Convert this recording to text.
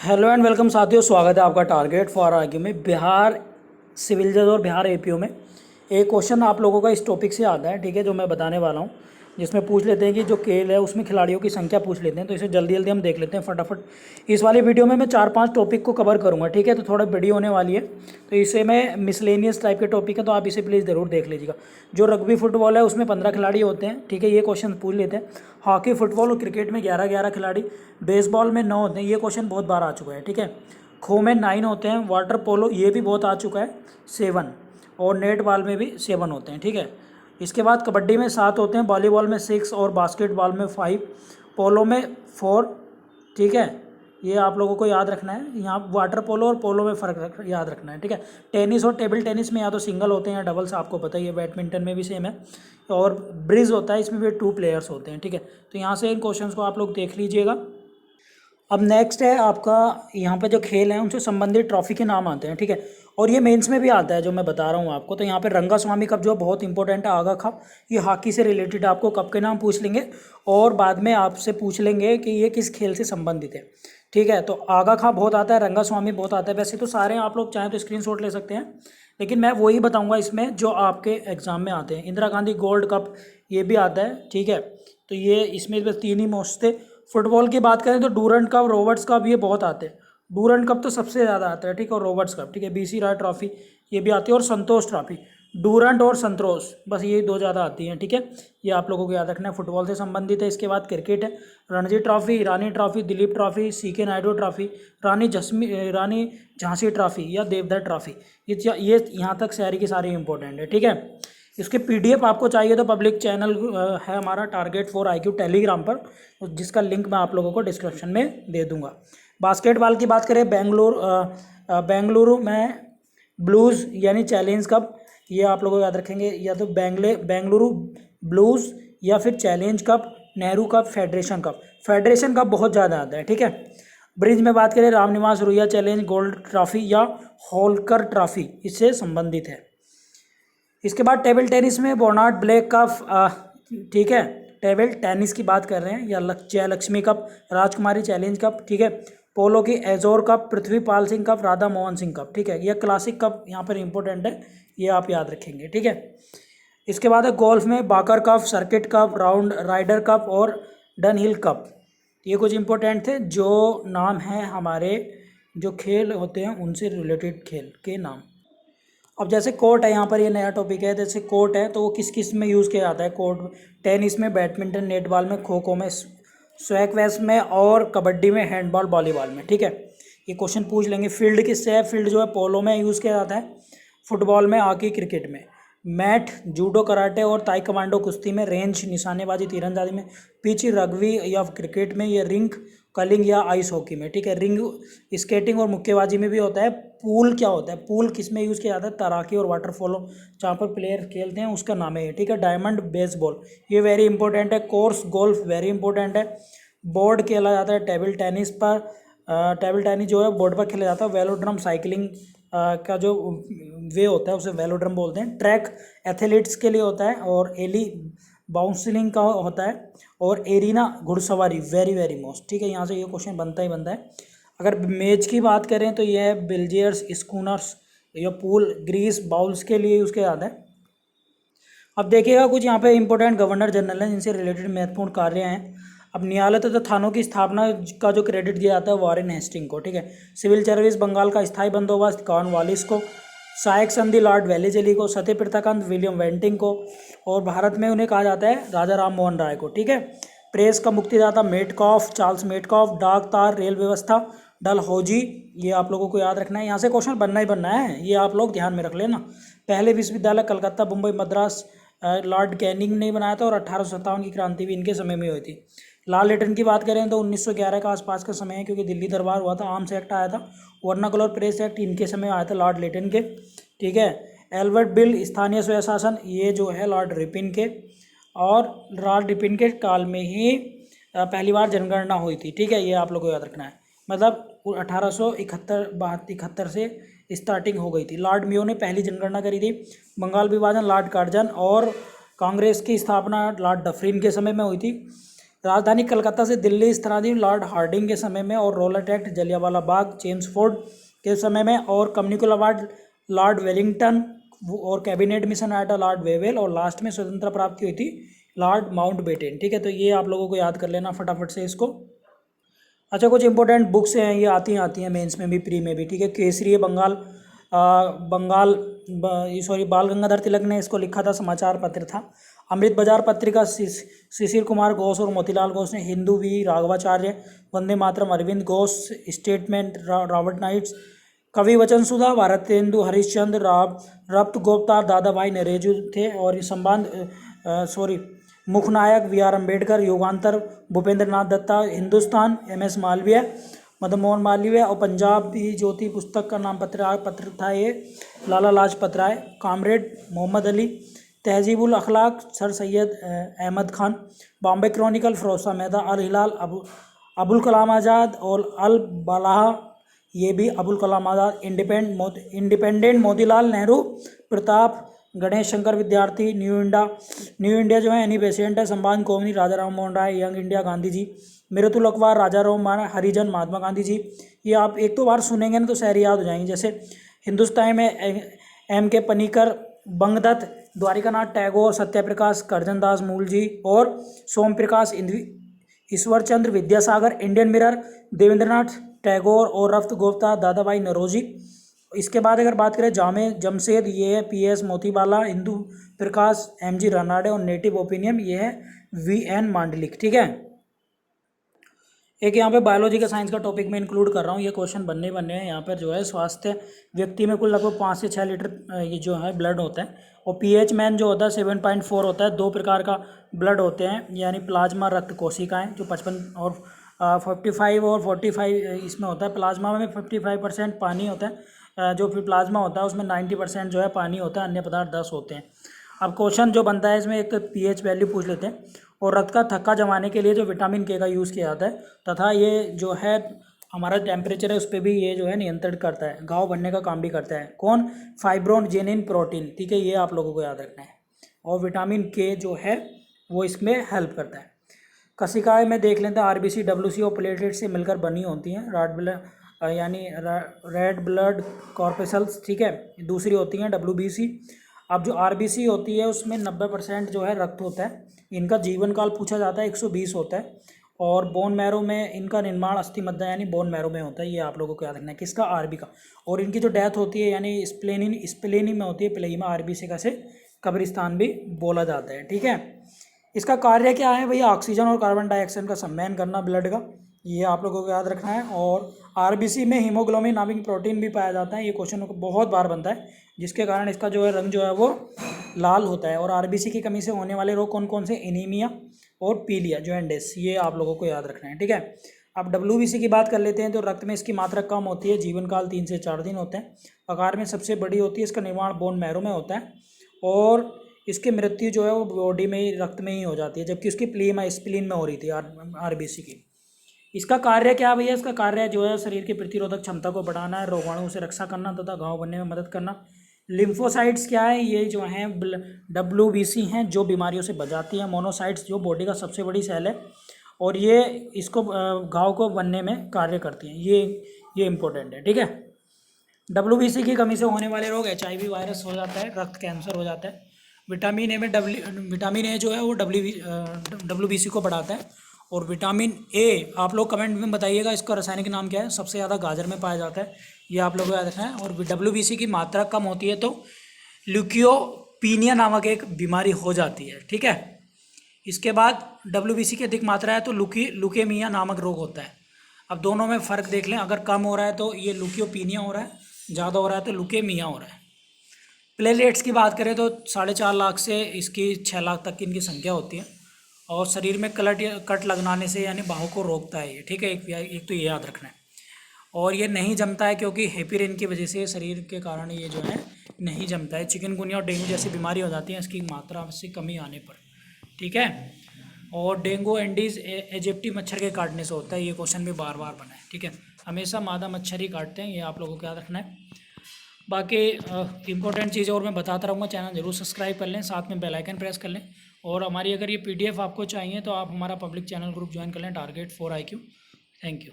Hello and welcome साथियों, स्वागत है आपका टारगेट फॉर आईक्यू में। बिहार सिविल जज और बिहार एपीओ में एक क्वेश्चन आप लोगों का इस टॉपिक से आता है, ठीक है, जो मैं बताने वाला हूँ। जिसमें पूछ लेते हैं कि जो खेल है उसमें खिलाड़ियों की संख्या पूछ लेते हैं, तो इसे जल्दी जल्दी हम देख लेते हैं फटाफट। इस वाली वीडियो में मैं 4-5 टॉपिक को कवर करूँगा, ठीक है, तो थोड़ा बड़ी होने वाली है। तो इसे मैं मिसलेनियस टाइप के टॉपिक है, तो आप इसे प्लीज़ ज़रूर देख लीजिएगा। जो रग्बी फुटबॉल है उसमें 15 खिलाड़ी होते हैं, ठीक है, ये क्वेश्चन पूछ लेते हैं। हॉकी फुटबॉल और क्रिकेट में 11-11 खिलाड़ी, बेसबॉल में 9 होते हैं, ये क्वेश्चन बहुत बार आ चुका है, ठीक है। खो में 9 होते हैं, वाटर पोलो ये भी बहुत आ चुका है 7, और नेट बॉल में भी 7 होते हैं, ठीक है। इसके बाद कबड्डी में 7 होते हैं, वॉलीबॉल में 6 और बास्केटबॉल में 5, पोलो में 4, ठीक है। ये आप लोगों को याद रखना है, यहाँ वाटर पोलो और पोलो में फ़र्क याद रखना है, ठीक है। टेनिस और टेबल टेनिस में या तो सिंगल होते हैं या डबल्स, आपको पता ही है। बैडमिंटन में भी सेम है। और ब्रिज होता है, इसमें भी 2 प्लेयर्स होते हैं, ठीक है। तो यहाँ से इन क्वेश्चंस को आप लोग देख लीजिएगा। अब नेक्स्ट है आपका, यहाँ पे जो खेल हैं उनसे संबंधित ट्रॉफी के नाम आते हैं, ठीक है। और ये मेंस में भी आता है जो मैं बता रहा हूँ आपको। तो यहाँ पे रंगास्वामी कप जो बहुत इंपॉर्टेंट है, आगा खा, ये हॉकी से रिलेटेड आपको कप के नाम पूछ लेंगे। और बाद में आपसे पूछ लेंगे कि ये किस खेल से संबंधित है, ठीक है। तो आगा खा बहुत आता है, रंगास्वामी बहुत आता है। वैसे तो सारे आप लोग चाहें तो स्क्रीनशॉट ले सकते हैं, लेकिन मैं वही बताऊँगा इसमें जो आपके एग्जाम में आते हैं। इंदिरा गांधी गोल्ड कप ये भी आता है, ठीक है। तो ये इसमें बस 3 ही मोस्ट थे। फुटबॉल की बात करें तो डूरंट कप, रॉबर्ट्स कप ये बहुत आते हैं। डूरंट कप तो सबसे ज़्यादा आता है, ठीक है, और रॉबर्ट्स कप, ठीक है। बीसी राय ट्रॉफी ये भी आती है, और संतोष ट्रॉफी। डूरंट और संतोष, बस ये 2 ज़्यादा आती हैं, ठीक है। ये आप लोगों को याद रखना है, फुटबॉल से संबंधित है। इसके बाद क्रिकेट है, Ranji trophy, Irani trophy, Duleep trophy, CK Naidu trophy, Rani Jhansi trophy या देवधर ट्रॉफी। ये यहाँ तक सारी की सारी इंपॉर्टेंट है, ठीक है। इसके पीडीएफ आपको चाहिए तो पब्लिक चैनल है हमारा टारगेट फॉर आईक्यू टेलीग्राम पर, जिसका लिंक मैं आप लोगों को डिस्क्रिप्शन में दे दूंगा। बास्केटबॉल की बात करें, बेंगलुरु में ब्लूज़ यानी चैलेंज कप, ये आप लोगों को याद रखेंगे, या तो बेंगलुरु ब्लूज़ या फिर challenge cup, Nehru cup, federation cup बहुत ज़्यादा आता है, ठीक है। ब्रिज में बात करें, Ramniwas Ruia challenge, gold trophy या होलकर ट्रॉफी इससे संबंधित है। इसके बाद टेबल टेनिस में बर्नार्ड ब्लेक कप, ठीक है, टेबल टेनिस की बात कर रहे हैं, या जयलक्ष्मी कप, राजकुमारी चैलेंज कप, ठीक है। पोलो की एजोर cup, Prithvipal Singh cup, Radha Mohan Singh cup, ठीक है। यह क्लासिक कप यहाँ पर इंपॉर्टेंट है, ये आप याद रखेंगे, ठीक है। इसके बाद है गोल्फ में बाकर cup, circuit cup, round Ryder cup और डनहिल कप। ये कुछ इंपॉर्टेंट थे जो नाम हैं हमारे, जो खेल होते हैं उनसे रिलेटेड खेल के नाम। अब जैसे कोर्ट है, यहाँ पर ये नया टॉपिक है। जैसे कोर्ट है तो वो किस किस में यूज़ किया जाता है कोर्ट? टेनिस में, बैडमिंटन, नेटबॉल में, खो खो में, स्क्वैश में, और कबड्डी में, हैंडबॉल, वॉलीबॉल में, ठीक है। ये क्वेश्चन पूछ लेंगे। फील्ड किससे है? फील्ड जो है पोलो में यूज़ किया जाता है, फुटबॉल में, हॉकी, क्रिकेट में। मैट जूडो, कराटे और ताई कमांडो कुश्ती में। रेंज निशानेबाजी, तीरंदाजी में। पिच रग्बी या क्रिकेट में। ये रिंग कलिंग या आइस हॉकी में, ठीक है। रिंग स्केटिंग और मुक्केबाजी में भी होता है। पूल क्या होता है? पूल किस में यूज़ किया जाता है? तैराकी और वाटर पोलो जहाँ पर प्लेयर खेलते हैं उसका नाम है, ठीक है। डायमंड बेसबॉल ये वेरी इंपॉर्टेंट है। कोर्स गोल्फ वेरी इंपॉर्टेंट है। बोर्ड खेला जाता है टेबल टेनिस पर, टेबल टेनिस जो है बोर्ड पर खेला जाता है। वेलोड्रम साइकिलिंग का जो वे होता है उसे वेलोड्रम बोलते हैं। ट्रैक एथलीट्स के लिए होता है, और एली बाउंसलिंग का होता है, और एरिना घुड़सवारी वेरी वेरी मोस्ट, ठीक है। यहाँ से ये क्वेश्चन बनता ही बनता है। अगर मेज की बात करें तो ये है बिल्जियर्स, स्कूनर्स या पूल। ग्रीस बाउल्स के लिए यूज़ किया जाता है। अब देखिएगा कुछ यहाँ पे इंपॉर्टेंट गवर्नर जनरल हैं जिनसे रिलेटेड महत्वपूर्ण कार्य हैं। अब न्यायालय तथा थानों की स्थापना का जो क्रेडिट दिया जाता है वॉरेन हेस्टिंग को, ठीक है। सिविल सर्विस बंगाल का स्थायी बंदोबस्त कॉर्नवालिस को। सहायक संधि लॉर्ड वेलेजली को। सती प्रताकांत विलियम वेंटिंग को। और भारत में उन्हें कहा जाता है राजा राम मोहन राय को, ठीक है। प्रेस का मुक्तिदाता मेटकॉफ, चार्ल्स मेटकॉफ। डाक तार, रेल व्यवस्था, डलहौजी, ये आप लोगों को याद रखना है। यहाँ से क्वेश्चन बनना ही बनना है, ये आप लोग ध्यान में रख लेना। पहले विश्वविद्यालय कलकत्ता, मुंबई, मद्रास लॉर्ड कैनिंग ने बनाया था, और 1857 की क्रांति भी इनके समय में हुई थी। लाल लेटन की बात करें तो 1911 का आसपास का समय है, क्योंकि दिल्ली दरबार हुआ था, आर्म्स एक्ट आया था, वर्नाकुलर प्रेस एक्ट इनके समय आया था, लॉर्ड लेटन के, ठीक है। एल्बर्ट बिल, स्थानीय स्वशासन, ये जो है लॉर्ड रिपिन के, और लॉर्ड रिपिन के काल में ही पहली बार जनगणना हुई थी, ठीक है। ये आप लोग को याद रखना है, मतलब 1871 से स्टार्टिंग हो गई थी। लॉर्ड मियो ने पहली जनगणना करी थी। बंगाल विभाजन लॉर्ड कर्जन, और कांग्रेस की स्थापना लॉर्ड डफरिन के समय में हुई थी। राजधानी कलकत्ता से दिल्ली स्थानांतरित लॉर्ड हार्डिंग के समय में, और roller act Jallianwala Bagh Chelmsford के समय में, और कम्युनिकल अवार्ड लॉर्ड वेलिंगटन, और कैबिनेट मिशन आया था लॉर्ड वेवेल, और लास्ट में स्वतंत्रता प्राप्ति हुई थी लॉर्ड माउंटबेटन। ठीक है, तो ये आप लोगों को याद कर लेना फटाफट से इसको। अच्छा, कुछ इंपॉर्टेंट बुक्स हैं, ये आती हैं मेंस में भी, प्री में भी। ठीक है, केसरी बंगाल बाल गंगाधर तिलक ने इसको लिखा था, समाचार पत्र था। अमृत बाजार पत्रिका शिशिर कुमार घोष और मोतीलाल घोष ने, Hindu V Raghavacharya, Vande Mataram Aurobindo Ghosh, statement Robert Knights, Kavi Vachan सुधा भारतेंदु हरिश्चंद्र रप्त गोपतार दादा भाई नरेजू थे, और Samvad Mooknayak B R Ambedkar, Yugantar Bhupendra Nath Dutta, Hindustan MS Malviya, Madan Mohan Malviya, और पंजाबी ज्योति पुस्तक का नाम पत्र था ये Lala Lajpat Rai, comrade Mohammad Ali, Tahzibul Akhlaq Sir Syed Ahmed Khan, Bombay Chronicle Firoz Mehta, Al Hilal Abul Kalam Azad, और अल बलाह ये भी Abul Kalam Azad, Independent Motilal Nehru, Pratap Ganesh Shankar Vidyarthi, New India जो है एनी बेसेंट है, संवाद कौमुदी राजा राम मोहन राय, यंग इंडिया गांधी जी, मिरतुल अखबार राजा राम हरिजन महात्मा गांधी जी। ये आप एक तो बार सुनेंगे ना तो शायरी याद हो जाएंगे। जैसे हिंदुस्तान में MK पनीकर, बंगदत्त, द्वारिकानाथ टैगोर, सत्यप्रकाश करजनदास मूल जी, और सोम प्रकाश ईश्वर चंद्र विद्यासागर, इंडियन मिरर देवेंद्रनाथ टैगोर, और रफ्त गोप्ता दादा भाई नौरोजी। इसके बाद अगर बात करें जामे जमशेद, ये है PS मोतीबाला, हिंदू प्रकाश MG रनाडे, और नेटिव ओपिनियन ये है VN मांडलिक। ठीक है, एक यहाँ पे बायोलॉजी का साइंस का टॉपिक में इंक्लूड कर रहा हूँ, ये क्वेश्चन बनने हैं यहाँ पर। जो है स्वास्थ्य व्यक्ति में कुल लगभग 5 से 6 लीटर ये जो है ब्लड होता है, और pH मैन जो होता है 7.4 होता है। 2 प्रकार का ब्लड होते हैं, यानी प्लाज्मा रक्त कोशिकाएं जो 55 और 55 और 45 इसमें होता है। प्लाज्मा में 55% पानी होता है, जो फिर प्लाज्मा होता है उसमें 90% जो है पानी होता है, अन्य पदार्थ 10 होते हैं। अब क्वेश्चन जो बनता है इसमें, एक तो pH वैल्यू पूछ लेते हैं, और रक्त का थक्का जमाने के लिए जो विटामिन K का यूज़ किया जाता है, तथा ये जो है हमारा टेम्परेचर है उस पर भी ये जो है नियंत्रित करता है, घाव बनने का काम भी करता है। कौन? Fibrinogen protein. ठीक है, ये आप लोगों को याद रखना है। और विटामिन K जो है वो इसमें हेल्प करता है। कोशिकाएं में देख लेते हैं, RBC WC और प्लेटलेट से मिलकर बनी होती हैं, रेड ब्लड कॉर्पेसल्स। ठीक है, दूसरी होती हैं WBC। अब जो RBC होती है उसमें 90% जो है रक्त होता है। इनका जीवन काल पूछा जाता है 120 होता है, और बोन मैरो में इनका निर्माण अस्थि मज्जा यानी बोन मैरो में होता है। ये आप लोगों को याद रखना है, किसका? RB का। और इनकी जो डेथ होती है यानी स्प्लेनी में होती है, प्लेइमा RBC का से कब्रिस्तान भी बोला जाता है। ठीक है, इसका कार्य क्या है भैया? ऑक्सीजन और कार्बन डाइऑक्साइड का सम्मेलन करना ब्लड का, ये आप लोगों को याद रखना है। और RBC में हीमोग्लोबिन नामक प्रोटीन भी पाया जाता है, ये क्वेश्चन बहुत बार बनता है, जिसके कारण इसका जो है रंग जो है वो लाल होता है। और RBC की कमी से होने वाले रोग कौन कौन से? एनीमिया और पीलिया जॉन्डिस, ये आप लोगों को याद रखना है। ठीक है, अब WBC की बात कर लेते हैं। तो रक्त में इसकी मात्रा कम होती है, जीवन काल 3 से 4 दिन होते हैं, आकार में सबसे बड़ी होती है, इसका निर्माण बोन मैरो में होता है, और इसकी मृत्यु जो है वो बॉडी में ही, रक्त में ही हो जाती है, जबकि उसकी स्प्लीन में हो रही थी RBC की। इसका कार्य क्या है भैया? इसका कार्य जो है शरीर की प्रतिरोधक क्षमता को बढ़ाना है, रोगाणुओं से रक्षा करना तथा घाव बनने में मदद करना। लिम्फोसाइट्स क्या है? ये जो हैं WBC हैं जो बीमारियों से बचाती हैं। मोनोसाइट्स जो बॉडी का सबसे बड़ी सेल है, और ये इसको घाव को बनने में कार्य करती हैं। ये इंपॉर्टेंट है। ठीक है, WBC की कमी से होने वाले रोग HIV वायरस हो जाता है, रक्त कैंसर हो जाता है। विटामिन ए जो है वो WBC को बढ़ाता है। और विटामिन ए आप लोग कमेंट में बताइएगा इसका रासायनिक नाम क्या है। सबसे ज़्यादा गाजर में पाया जाता है, ये आप लोगों को याद रखना है। और WBC की मात्रा कम होती है तो ल्यूकियोपीनिया नामक एक बीमारी हो जाती है। ठीक है, इसके बाद WBC की अधिक मात्रा है तो लुकेमिया नामक रोग होता है। अब दोनों में फ़र्क देख लें, अगर कम हो रहा है तो ये ल्यूकियोपीनिया हो रहा है, ज़्यादा हो रहा है तो लुकेमिया हो रहा है। प्लेटलेट्स की बात करें तो 4.5 लाख से इसकी 6 लाख तक की इनकी संख्या होती है, और शरीर में कट लगने से यानी बाहों को रोकता है ये। ठीक है, एक तो ये याद रखना है। और ये नहीं जमता है क्योंकि हेपेरिन की वजह से शरीर के कारण ये जो है नहीं जमता है। चिकनगुनिया और डेंगू जैसी बीमारी हो जाती है इसकी मात्रा से कमी आने पर। ठीक है, और डेंगू एंडीज एजिप्टी मच्छर के काटने से होता है, ये क्वेश्चन भी बार बार बना है। ठीक है, हमेशा मादा मच्छर ही काटते हैं, ये आप लोगों को याद रखना है। बाकी इंपॉर्टेंट चीज़ें और मैं बताता रहूँगा, चैनल जरूर सब्सक्राइब कर लें, साथ में बेल आइकन प्रेस कर लें, और हमारी अगर ये PDF आपको चाहिए तो आप हमारा पब्लिक चैनल ग्रुप ज्वाइन कर लें, target for IQ। Thank you.